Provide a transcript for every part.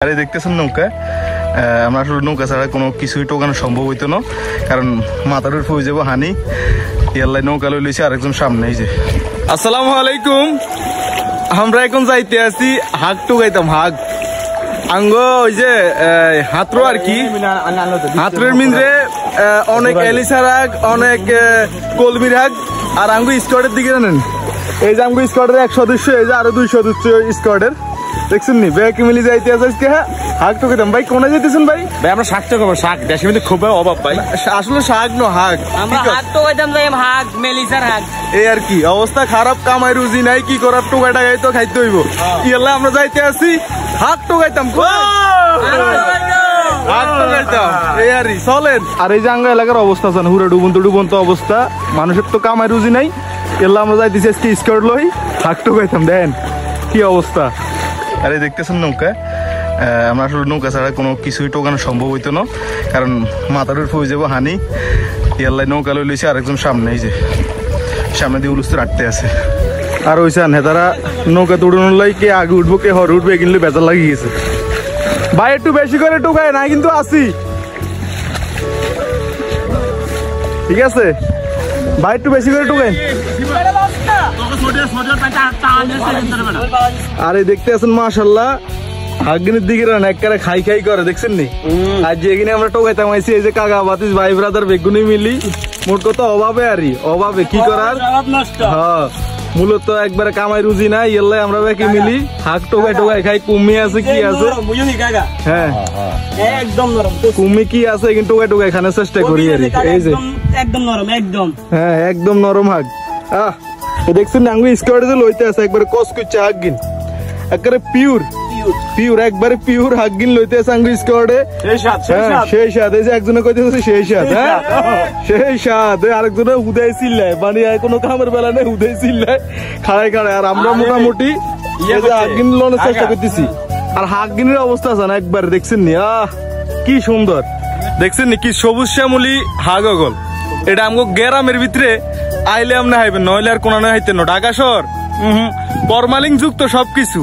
আরে দেখতেছেন নৌকা আমরা আসলে নৌকা ছাড়া কোনো কিছুই টোকানো সম্ভব হইতো না, কারণ মাথার উপর হয়ে যাবো হানি। ইয়াল্লাই নৌকা লই লইছে আরেকজন সামনে। এই যে আসসালামু আলাইকুম, আমরা এখন যাইতে আছি হাক টোকাইতাম। হাক আঙ্গ ওই যে হাতরো আর কি, হাতরের মিন্দ্রে অনেক এলিসার হাক, অনেক কলমির হাক। আর আঙ্গু স্কোয়াডের দিকে জানেন, এই যে আঙ্গু স্কোয়াডের এক সদস্য, এই যে আরো 2 সদস্য স্কোয়াডের দেখছেন নি ব্যাগ মিলি যাইতে আছে আজকে। হ্যাঁ হাক টোকাইতাম। ভাই কোনে যাইতেছেন ভাই? ভাই আমরা শাক টোকাবো, শাক দেশে মধ্যে খুব অভাব ভাই। আসলে শাক নো হাক, আমরা হাক টোকাইতাম যাই, হাক মেলিসার হাক। এই আর কি অবস্থা খারাপ, কামাই রুজি নাই, কি করার টোকাই টাকাই তো খাইতে হইব। ইয়াল্লা আমরা যাইতে আছি হাক টোকাইতাম। এই আর চলেন। আর এই যে আঙ্গা এলাকার অবস্থা আছে হুরা ডুবন্ত অবস্থা, মানুষের তো কামাই রুজি নাই। এল্লা আমরা যাইতেছি আজকে স্কোয়াড লই হাক টোকাইতাম। দেন কি অবস্থা। আরে দেখতেছেন নৌকা, আমরা আসলে নৌকা ছাড়া কোনো কিছুই টোকানো সম্ভব হইতো না, কারণ মাথার উপর হয়ে যাবো হানি। ইয়াল্লাই নৌকা লই লইছে আরেকজন সামনে। এই যে সামনে দিয়ে উলুস্তে রাখতে আছে। আর ওইসান হেতারা নৌকা তুড়ানোর লাই কে আগে উঠবো কে হর উঠবে কিন্তু বেজার লাগিয়ে গেছে। ভাই একটু বেশি করে টোকায় না কিন্তু আসি, ঠিক আছে ভাই একটু বেশি করে টোকায়। আরে দেখতে আছেন মাশাআল্লাহ হাগিনের দিকে একবারে খাই খাই করে দেখছেন নি। আর যে এখানে আমরা টোকাইতাম আইছি, এই যে কাকা বাতিস ভাই ব্রাদার বেগুনি মিলি, মোট কথা অভাবে আরই অভাবে কি করার। হ্যাঁ মূলত একবারে কামাই রুজি নাই, এল্লাই আমরা বেকি মিলি হাক টোকাই খাই। কুমি আছে কি আছে, হ্যাঁ একদম নরম কুমি কি আছে কিন্তু টোকাই খানের চেষ্টা করি আর এই যে একদম নরম, একদম হ্যাঁ একদম নরম হাক। দেখছেন আঙ্গু স্কোয়াডে যে লইতে আছে একবারে কস করছে হাগিন, একবারে পিওর একবারে পিওর হাগিন লইতে আছে আঙ্গু স্কোয়াডে। সেই সাথে এই যে একজনে কইতেছে সেই সাথে, হ্যাঁ সেই সাথে আরেকজনে উদয় চিল্লায়, মানে কোনো কামের বেলা নেই উদয় চিল্লায় খাড়াই। আর আমরা মোটামুটি হাগিন লোনের চেষ্টা করতেছি। আর হাগিনের অবস্থা আছে না একবার দেখছেন নি, কি সুন্দর দেখছেন নি, কি সবুজ শ্যামলি হাগল। এটা আমগো গ্রামের ভিতরে আইলে আমনে হাইবেন, নইলে আর কোন হাইতেন না। ঢাকা শহর ফরমালিন যুক্ত সবকিছু,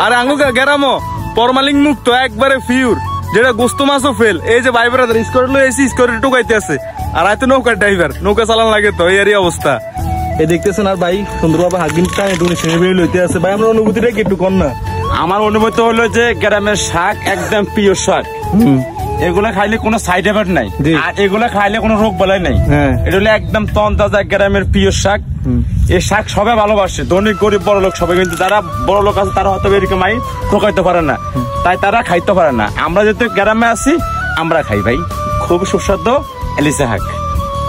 আর আঙ্গো গ্রামও ফরমালিন মুক্ত একবারে পিওর, যেটা গোস্ত মাছও ফেল। এই যে ভাই ব্রাদার স্কোয়াড লই এসি, স্কোয়াড টোকাইতে আছে, আর হয়তো নৌকার ড্রাইভার নৌকা চালান লাগে তো এই অবস্থা। এই দেখতেছেন আর ভাই সুন্দরভাবে হাগিনটা একটু লইতে আছে। ভাই আমরা অনুভূতিটা কি একটু কম না? আমার অনুভূতি হলো যে গ্রামের শাক একদম পিওর শাক, এগুলা খাইলে কোনো সাইড এফেক্ট নাই, আর এগুলা খাইলে কোনো রোগ বালাই নাই। এটা হলো একদম তন্তাজা গ্রামের পিওর শাক। এই শাক সবাই ভালোবাসে, ধনী গরিব বড় লোক সবাই, কিন্তু যারা বড় লোক আছে তারা হয়তো এরকম টোকাইতে পারে না, তাই তারা খাইতে পারে না। আমরা যেহেতু গ্রামে আছি আমরা খাই ভাই, খুব সুস্বাদু এলিসা শাক।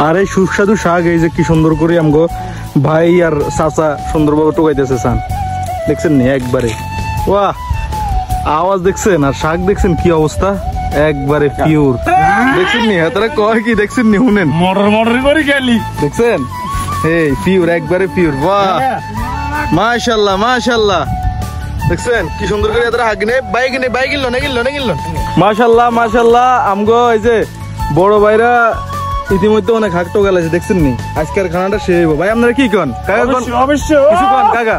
আর এই সুস্বাদু শাক এই যে কি সুন্দর করে আমগো ভাই আর চাচা সুন্দরভাবে টোকাইতেছে সান, দেখছেন নি একবারে বাহ আওয়াজ দেখছেন, আর শাক দেখছেন কি অবস্থা একবারে পিওর। দেখছেন নি তারা কয় কি, দেখছেন নি শুনেন মটর করে গেলি, দেখছেন এই পিওর একবারে পিওর। বাহ মাশাআল্লাহ মাশাআল্লাহ, দেখছেন কি সুন্দর করে তারা হাগিনে বাইক গিললো না মাশাআল্লাহ মাশাআল্লাহ। আমগো এই যে বড় ভাইরা ইতিমধ্যে অনেক হাক টোকাইছে দেখছেন নি। আজকের খানাটা শেষ হইব। ভাই আপনারা কি কন কাকা? অবশ্যই কিছু কন কাকা,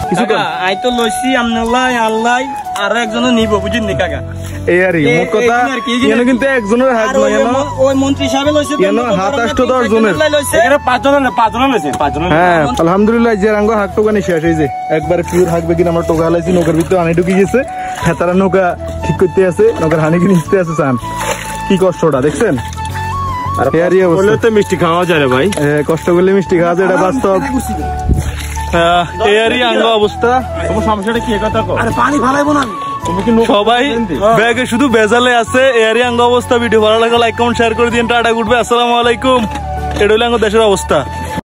কিছু কন। আই তো লইছি আল্লাহ আর একজনও নিব, বুঝিন নি কাকা? এই আর মোট কথা এখানে কিন্তু একজনের হাত নয়, ওই মন্ত্রী সাহেব লইছে কেন হাত 8-10 জনের, এখানে 5 জন লইছে 5 জন। হ্যাঁ আলহামদুলিল্লাহ যে রাঙ্গ হাক টোকানি শেষ হয়েছে একবার পিওর হাকবে কিনা আমরা টোকা লাইছি। নৌকার ভিতরে হানি ঢুকে গেছে, হ্যাঁ তারা নৌকা ঠিক করতে আছে, নৌকার হানি কিনে নিতে আছে। চান কি কষ্টটা দেখছেন। মিষ্টি খাওয়া যায় ভাই, কষ্ট করলে মিষ্টি খাওয়া যায়, এটা বাস্তব। এয়ারই আঙ্গ অবস্থা। তোমার সমস্যাটা কি কথা কও? আরে পানি ফালাইবো না সবাই ব্যাগে শুধু বেজালে আছে। এয়ারই আঙ্গ অবস্থা। ভিডিও ভালো লাগলে লাইক কমেন্ট শেয়ার করে দিন। টাটা গুড বাই, আসসালামু আলাইকুম। এটা হলো আঙ্গ দেশের অবস্থা।